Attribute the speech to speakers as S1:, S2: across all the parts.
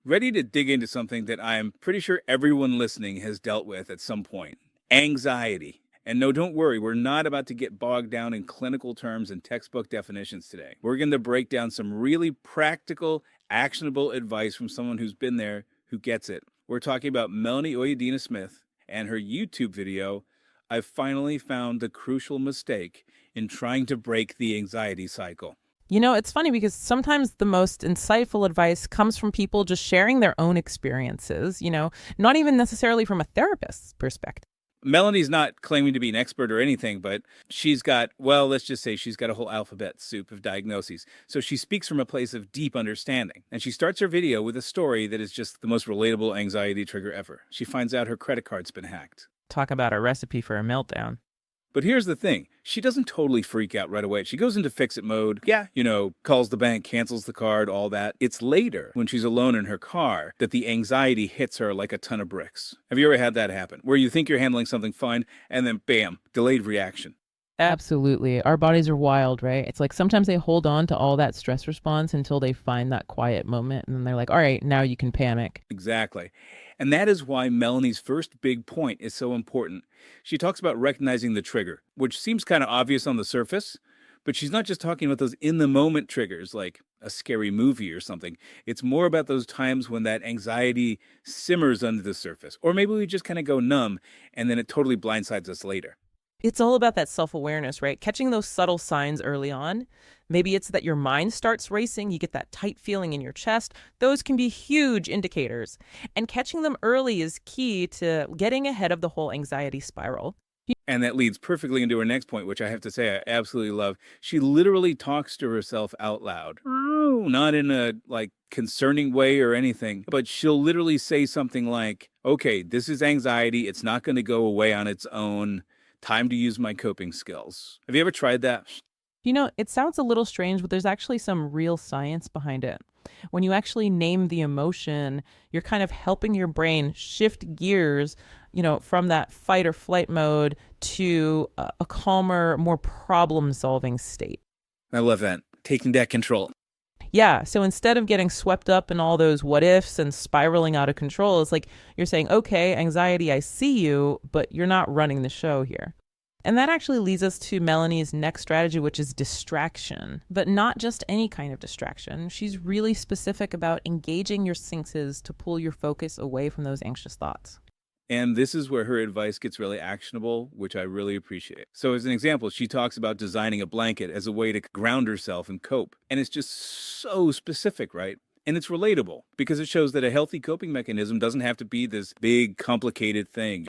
S1: Ready to dig into something that I'm pretty sure everyone listening has dealt with at some point: anxiety. And no, don't worry, we're not about to get bogged down in clinical terms and textbook definitions today. We're going to break down some really practical, actionable advice from someone who's been there, who gets it. We're talking about Melanie Oyedina Smith and her YouTube video, "I've finally found the crucial mistake in trying to break the anxiety cycle."
S2: You know, it's funny because sometimes the most insightful advice comes from people just sharing their own experiences, not even necessarily from a therapist's perspective.
S1: Melanie's not claiming to be an expert or anything, but she's got, well, let's just say she's got a whole alphabet soup of diagnoses. So she speaks from a place of deep understanding. And she starts her video with a story that is just the most relatable anxiety trigger ever. She finds out her credit card's been hacked.
S2: Talk about a recipe for a meltdown.
S1: But here's the thing. She doesn't totally freak out right away. She goes into fix-it mode. Yeah, calls the bank, cancels the card, all that. It's later, when she's alone in her car, that the anxiety hits her like a ton of bricks. Have you ever had that happen? Where you think you're handling something fine, and then bam, delayed reaction.
S2: Absolutely. Our bodies are wild, right? It's like sometimes they hold on to all that stress response until they find that quiet moment, and then they're like, all right, now you can panic.
S1: Exactly. And that is why Melanie's first big point is so important. She talks about recognizing the trigger, which seems kind of obvious on the surface, but she's not just talking about those in-the-moment triggers like a scary movie or something. It's more about those times when that anxiety simmers under the surface, or maybe we just kind of go numb and then it totally blindsides us later.
S2: It's all about that self-awareness, right? Catching those subtle signs early on. Maybe it's that your mind starts racing, you get that tight feeling in your chest. Those can be huge indicators. And catching them early is key to getting ahead of the whole anxiety spiral.
S1: And that leads perfectly into her next point, which I have to say I absolutely love. She literally talks to herself out loud. Oh, not in a concerning way or anything, but she'll literally say something like, okay, this is anxiety. It's not going to go away on its own. Time to use my coping skills. Have you ever tried that?
S2: It sounds a little strange, but there's actually some real science behind it. When you actually name the emotion, you're kind of helping your brain shift gears, from that fight or flight mode to a calmer, more problem-solving state.
S1: I love that. Taking that control.
S2: Yeah, so instead of getting swept up in all those what ifs and spiraling out of control, it's like you're saying, okay, anxiety, I see you, but you're not running the show here. And that actually leads us to Melanie's next strategy, which is distraction, but not just any kind of distraction. She's really specific about engaging your senses to pull your focus away from those anxious thoughts.
S1: And this is where her advice gets really actionable, which I really appreciate. So as an example, she talks about designing a blanket as a way to ground herself and cope. And it's just so specific, right? And it's relatable because it shows that a healthy coping mechanism doesn't have to be this big, complicated thing.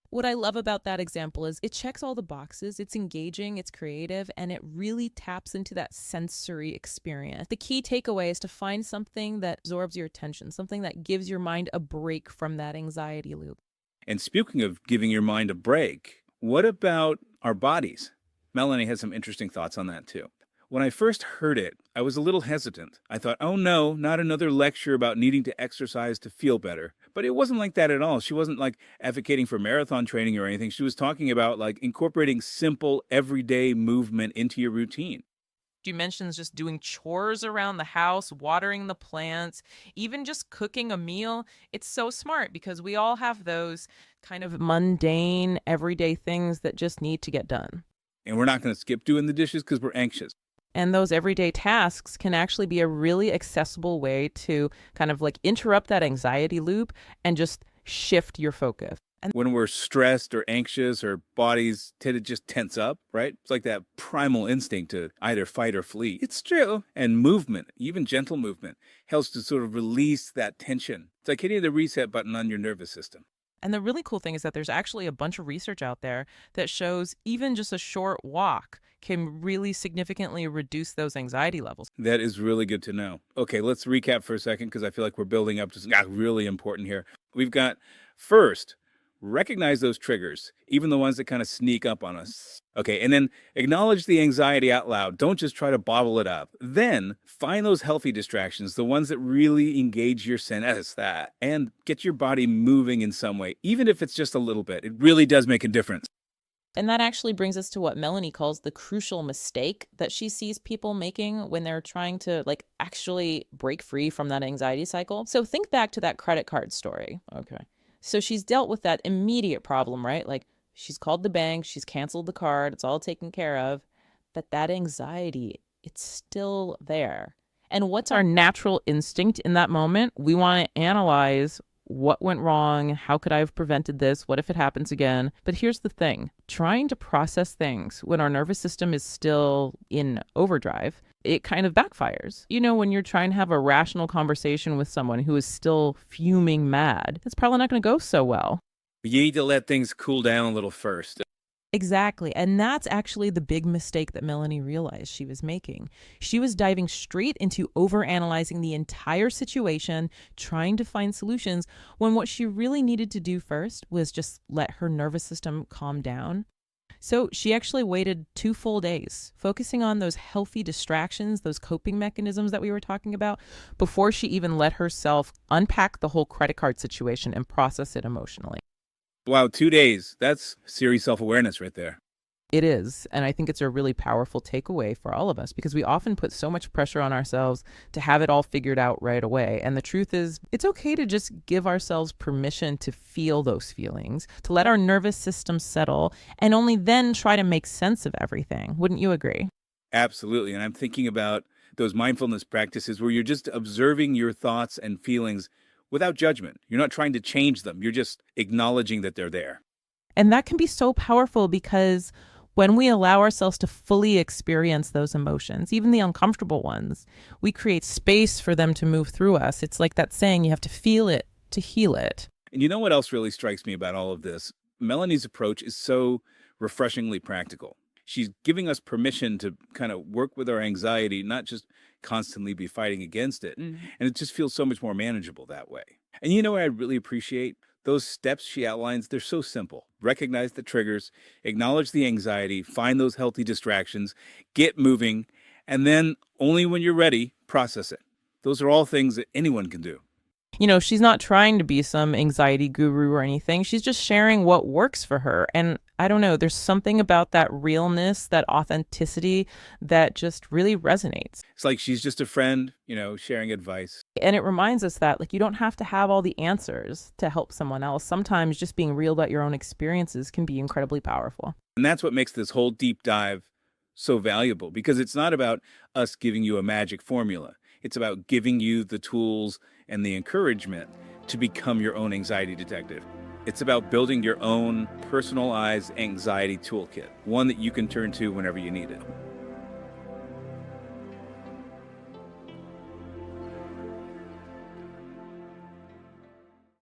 S2: What I love about that example is it checks all the boxes. It's engaging, it's creative, and it really taps into that sensory experience. The key takeaway is to find something that absorbs your attention, something that gives your mind a break from that anxiety loop.
S1: And speaking of giving your mind a break, what about our bodies? Melanie has some interesting thoughts on that too. When I first heard it, I was a little hesitant. I thought, oh no, not another lecture about needing to exercise to feel better. But it wasn't like that at all. She wasn't advocating for marathon training or anything. She was talking about incorporating simple everyday movement into your routine.
S2: She mentions just doing chores around the house, watering the plants, even just cooking a meal. It's so smart because we all have those kind of mundane, everyday things that just need to get done.
S1: And we're not going to skip doing the dishes because we're anxious.
S2: And those everyday tasks can actually be a really accessible way to kind of interrupt that anxiety loop and just shift your focus. And
S1: when we're stressed or anxious, our bodies tend to just tense up, right? It's like that primal instinct to either fight or flee. It's true. And movement, even gentle movement, helps to sort of release that tension. It's like hitting the reset button on your nervous system.
S2: And the really cool thing is that there's actually a bunch of research out there that shows even just a short walk can really significantly reduce those anxiety levels.
S1: That is really good to know. Okay, let's recap for a second because I feel like we're building up to something really important here. We've got, first, recognize those triggers, even the ones that kind of sneak up on us. Okay, and then acknowledge the anxiety out loud. Don't just try to bottle it up. Then find those healthy distractions, the ones that really engage your senses, and get your body moving in some way, even if it's just a little bit. It really does make a difference.
S2: And that actually brings us to what Melanie calls the crucial mistake that she sees people making when they're trying to actually break free from that anxiety cycle. So think back to that credit card story. Okay. So she's dealt with that immediate problem, right? Like she's called the bank, she's canceled the card, it's all taken care of. But that anxiety, it's still there. And what's our natural instinct in that moment? We want to analyze what went wrong? How could I have prevented this? What if it happens again? But here's the thing, trying to process things when our nervous system is still in overdrive, it kind of backfires. You know, when you're trying to have a rational conversation with someone who is still fuming mad, it's probably not going to go so well.
S1: You need to let things cool down a little first.
S2: Exactly. And that's actually the big mistake that Melanie realized she was making. She was diving straight into overanalyzing the entire situation, trying to find solutions, when what she really needed to do first was just let her nervous system calm down. So she actually waited 2 full days, focusing on those healthy distractions, those coping mechanisms that we were talking about, before she even let herself unpack the whole credit card situation and process it emotionally.
S1: Wow, 2 days. That's serious self-awareness right there.
S2: It is. And I think it's a really powerful takeaway for all of us because we often put so much pressure on ourselves to have it all figured out right away. And the truth is, it's okay to just give ourselves permission to feel those feelings, to let our nervous system settle, and only then try to make sense of everything. Wouldn't you agree?
S1: Absolutely. And I'm thinking about those mindfulness practices where you're just observing your thoughts and feelings without judgment. You're not trying to change them. You're just acknowledging that they're there.
S2: And that can be so powerful because when we allow ourselves to fully experience those emotions, even the uncomfortable ones, we create space for them to move through us. It's like that saying, you have to feel it to heal it.
S1: And you know what else really strikes me about all of this? Melanie's approach is so refreshingly practical. She's giving us permission to kind of work with our anxiety, not just constantly be fighting against it. And it just feels so much more manageable that way. And you know what I really appreciate? Those steps she outlines, they're so simple. Recognize the triggers, acknowledge the anxiety, find those healthy distractions, get moving, and then only when you're ready, process it. Those are all things that anyone can do.
S2: You know, she's not trying to be some anxiety guru or anything. She's just sharing what works for her. And I don't know, there's something about that realness, that authenticity that just really resonates.
S1: It's like she's just a friend, sharing advice.
S2: And it reminds us that you don't have to have all the answers to help someone else. Sometimes just being real about your own experiences can be incredibly powerful.
S1: And that's what makes this whole deep dive so valuable, because it's not about us giving you a magic formula. It's about giving you the tools and the encouragement to become your own anxiety detective. It's about building your own personalized anxiety toolkit, one that you can turn to whenever you need it.